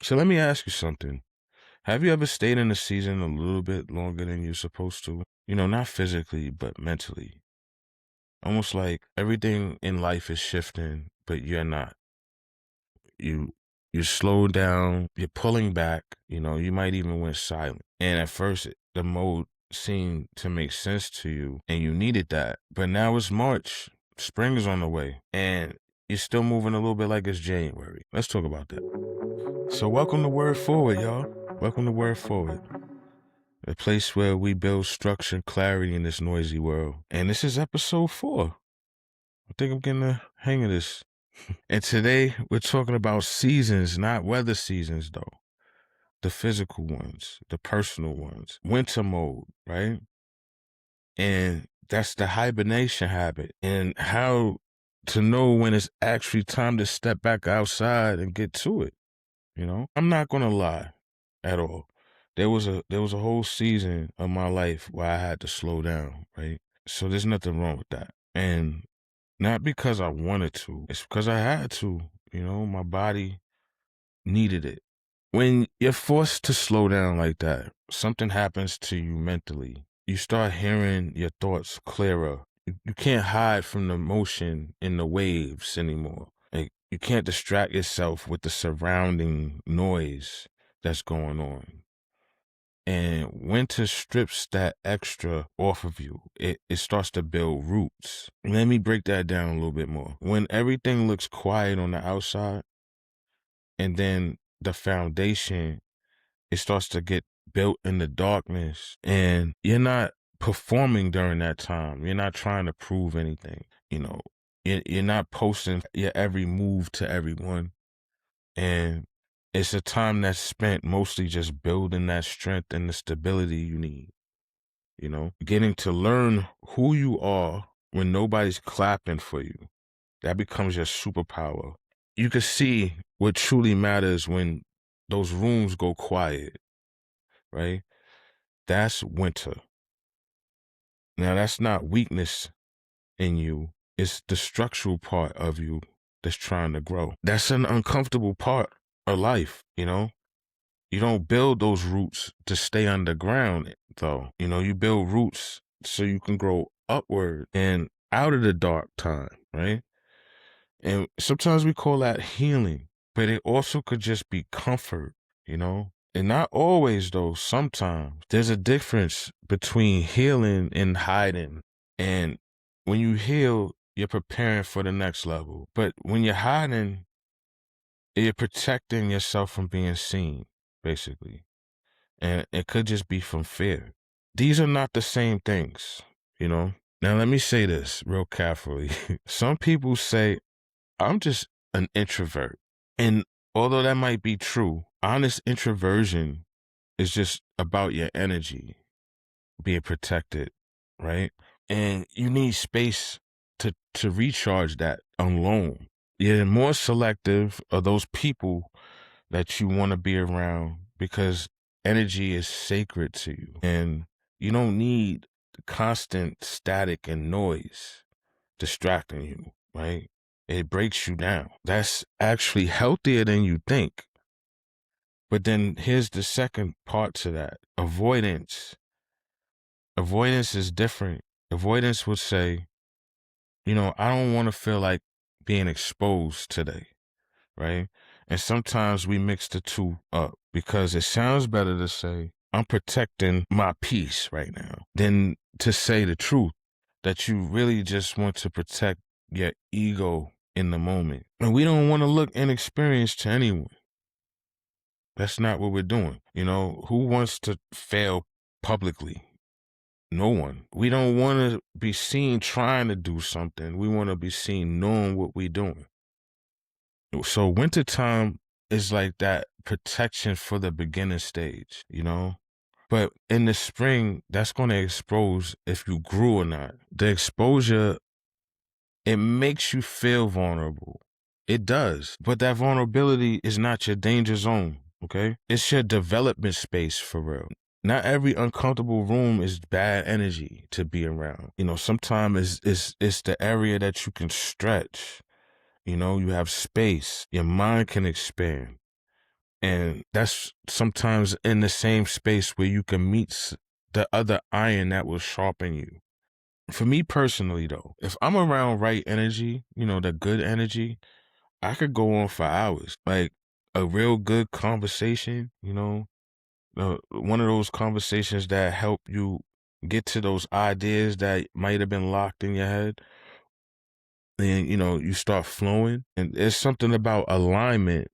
So let me ask you something. Have you ever stayed in a season a little bit longer than you're supposed to? Not physically, but mentally. Almost like everything in life is shifting, but you're not. You you slow down, you're pulling back, you might even went silent. And at first the mode seemed to make sense to you and you needed that. But now it's March. Spring is on the way. And you're still moving a little bit like it's January. Let's talk about that. So welcome to Word Forward, y'all. Welcome to Word Forward. A place where we build structure and clarity in this noisy world. And this is episode 4. I think I'm getting the hang of this. And today we're talking about seasons, not weather seasons though. The physical ones, the personal ones. Winter mode, right? And that's the hibernation habit. And how to know when it's actually time to step back outside and get to it. I'm not gonna lie at all. There was a whole season of my life where I had to slow down, right? So there's nothing wrong with that. And not because I wanted to, it's because I had to. My body needed it. When you're forced to slow down like that, something happens to you mentally. You start hearing your thoughts clearer. You can't hide from the motion in the waves anymore. Like, you can't distract yourself with the surrounding noise that's going on. And winter strips that extra off of you. It starts to build roots. Let me break that down a little bit more. When everything looks quiet on the outside, and then the foundation, it starts to get built in the darkness, and you're not performing during that time. You're not trying to prove anything. You're not posting your every move to everyone. And it's a time that's spent mostly just building that strength and the stability you need. Getting to learn who you are when nobody's clapping for you. That becomes your superpower. You can see what truly matters when those rooms go quiet, right? That's winter. Now, that's not weakness in you. It's the structural part of you that's trying to grow. That's an uncomfortable part of life, You don't build those roots to stay underground, though. You build roots so you can grow upward and out of the dark time, right? And sometimes we call that healing, but it also could just be comfort, And not always, though. Sometimes there's a difference between healing and hiding. And when you heal, you're preparing for the next level. But when you're hiding, you're protecting yourself from being seen, basically. And it could just be from fear. These are not the same things, Now, let me say this real carefully. Some people say, I'm just an introvert. And although that might be true, honest introversion is just about your energy being protected, right? And you need space to recharge that alone. You're more selective of those people that you want to be around because energy is sacred to you. And you don't need constant static and noise distracting you, right? It breaks you down. That's actually healthier than you think. But then here's the second part to that. Avoidance. Avoidance is different. Avoidance would say, I don't want to feel like being exposed today, right? And sometimes we mix the two up because it sounds better to say, I'm protecting my peace right now than to say the truth that you really just want to protect your ego in the moment. And we don't want to look inexperienced to anyone. That's not what we're doing. Who wants to fail publicly? No one. We don't want to be seen trying to do something. We want to be seen knowing what we're doing. So wintertime is like that protection for the beginning stage, But in the spring, that's going to expose if you grew or not. The exposure, it makes you feel vulnerable. It does. But that vulnerability is not your danger zone, okay? It's your development space for real. Not every uncomfortable room is bad energy to be around. Sometimes it's the area that you can stretch. You have space. Your mind can expand. And that's sometimes in the same space where you can meet the other iron that will sharpen you. For me personally, though, if I'm around right energy, the good energy, I could go on for hours. Like a real good conversation, one of those conversations that help you get to those ideas that might have been locked in your head. And, you start flowing. And there's something about alignment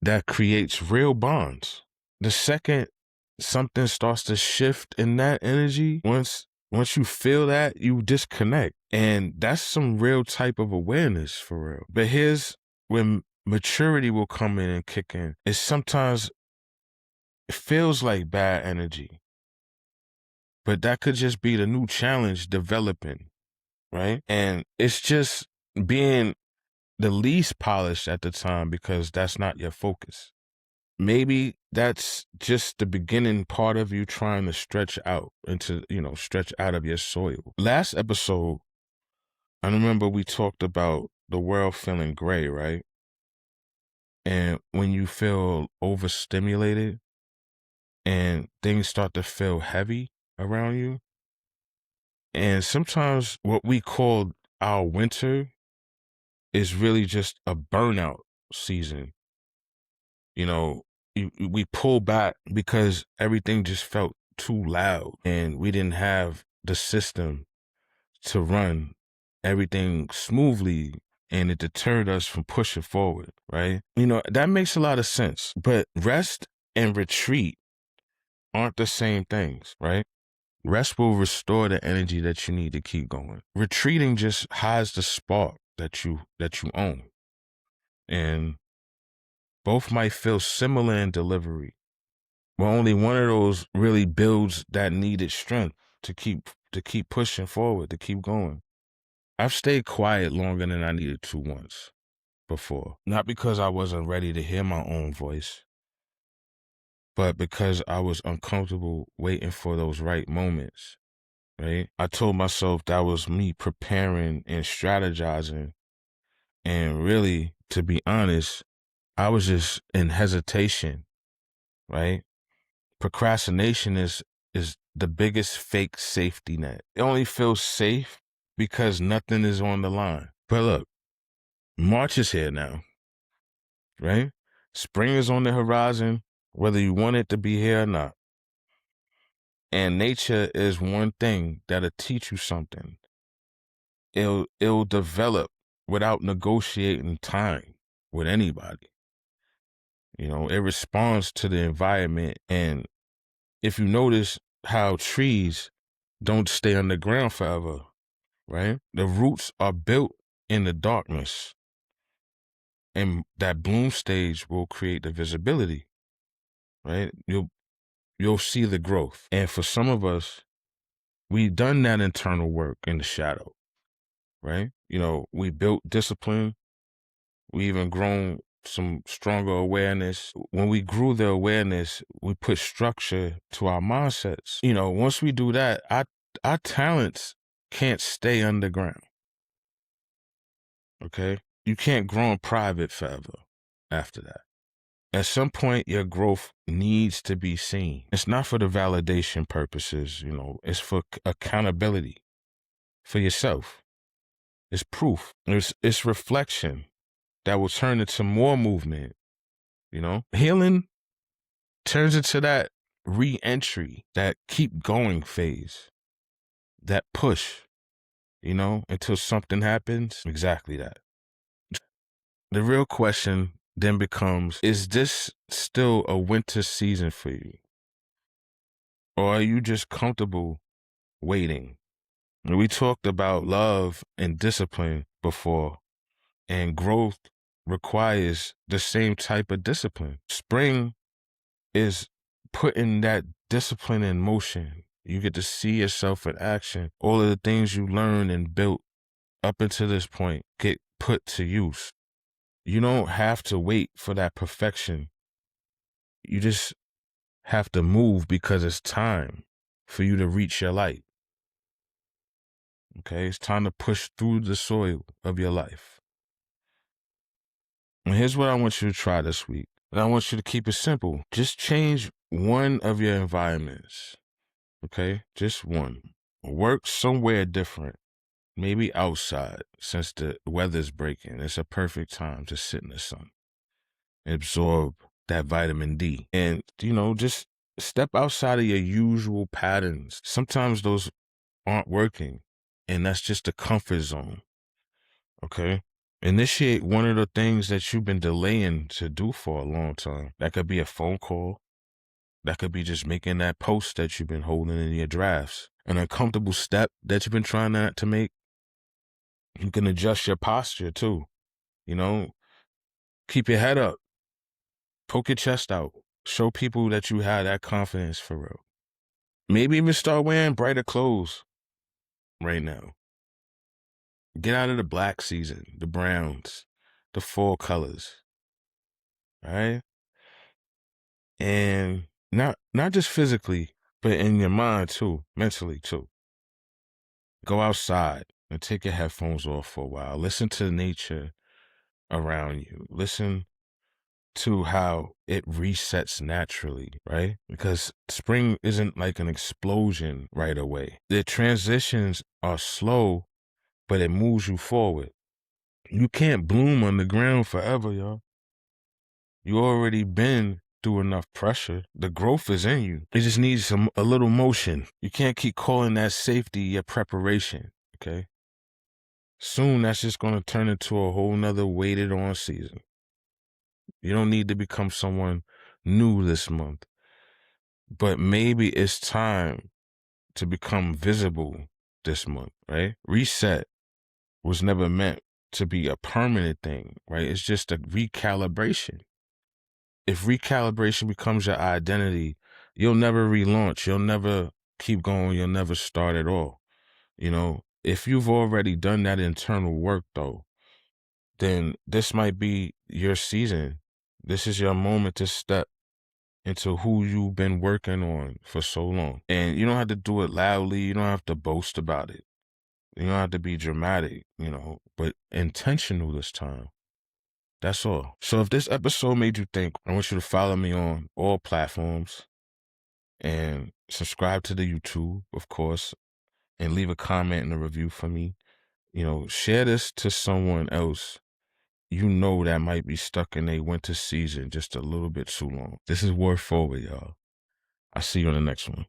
that creates real bonds. The second something starts to shift in that energy, once you feel that, you disconnect. And that's some real type of awareness for real. But here's when maturity will come in and kick in. It's sometimes it feels like bad energy, but that could just be the new challenge developing, right? And it's just being the least polished at the time because that's not your focus. Maybe that's just the beginning part of you trying to stretch out stretch out of your soil. Last episode, I remember we talked about the world feeling gray, right? And when you feel overstimulated and things start to feel heavy around you. And sometimes what we call our winter is really just a burnout season. We pull back because everything just felt too loud and we didn't have the system to run everything smoothly, and it deterred us from pushing forward, right? That makes a lot of sense, but rest and retreat aren't the same things, right? Rest will restore the energy that you need to keep going. Retreating just hides the spark that you own. And both might feel similar in delivery, but only one of those really builds that needed strength to keep pushing forward, to keep going. I've stayed quiet longer than I needed to once before. Not because I wasn't ready to hear my own voice, but because I was uncomfortable waiting for those right moments, right? I told myself that was me preparing and strategizing. And really, to be honest, I was just in hesitation, right? Procrastination is the biggest fake safety net. It only feels safe because nothing is on the line. But look, March is here now, right? Spring is on the horizon, whether you want it to be here or not. And nature is one thing that'll teach you something. It'll develop without negotiating time with anybody. It responds to the environment. And if you notice how trees don't stay underground forever, right? The roots are built in the darkness, and that bloom stage will create the visibility, right? You'll see the growth. And for some of us, we've done that internal work in the shadow, right? We built discipline. We even grown some stronger awareness. When we grew the awareness, we put structure to our mindsets. Once we do that, our talents can't stay underground. Okay? You can't grow in private forever after that. At some point, your growth needs to be seen. It's not for the validation purposes, it's for accountability for yourself. It's proof. It's reflection that will turn into more movement. Healing turns into that re-entry, that keep going phase, that push, until something happens. Exactly that. The real question then becomes, is this still a winter season for you? Or are you just comfortable waiting? We talked about love and discipline before, and growth requires the same type of discipline. Spring is putting that discipline in motion. You get to see yourself in action. All of the things you learned and built up until this point get put to use. You don't have to wait for that perfection. You just have to move because it's time for you to reach your light. Okay, it's time to push through the soil of your life. And here's what I want you to try this week. And I want you to keep it simple. Just change one of your environments, okay? Just one. Work somewhere different, maybe outside, since the weather's breaking. It's a perfect time to sit in the sun and absorb that vitamin D. And, just step outside of your usual patterns. Sometimes those aren't working, and that's just the comfort zone, okay? Initiate one of the things that you've been delaying to do for a long time. That could be a phone call. That could be just making that post that you've been holding in your drafts. An uncomfortable step that you've been trying to make. You can adjust your posture too. Keep your head up. Poke your chest out. Show people that you have that confidence for real. Maybe even start wearing brighter clothes right now. Get out of the black season, the browns, the fall colors. All right? And not just physically, but in your mind too, mentally too. Go outside and take your headphones off for a while. Listen to nature around you. Listen to how it resets naturally, right? Because spring isn't like an explosion right away. The transitions are slow, but it moves you forward. You can't bloom on the ground forever, y'all. You already been through enough pressure. The growth is in you. It just needs a little motion. You can't keep calling that safety your preparation, okay? Soon that's just going to turn into a whole nother weighted on season. You don't need to become someone new this month, but maybe it's time to become visible this month, right? Reset was never meant to be a permanent thing, right? It's just a recalibration. If recalibration becomes your identity, you'll never relaunch. You'll never keep going. You'll never start at all. If you've already done that internal work though, then this might be your season. This is your moment to step into who you've been working on for so long. And you don't have to do it loudly. You don't have to boast about it. You don't have to be dramatic, but intentional this time. That's all. So if this episode made you think, I want you to follow me on all platforms and subscribe to the YouTube, of course, and leave a comment and a review for me. Share this to someone else that might be stuck in a winter season just a little bit too long. This is Word Forward, y'all. I'll see you on the next one.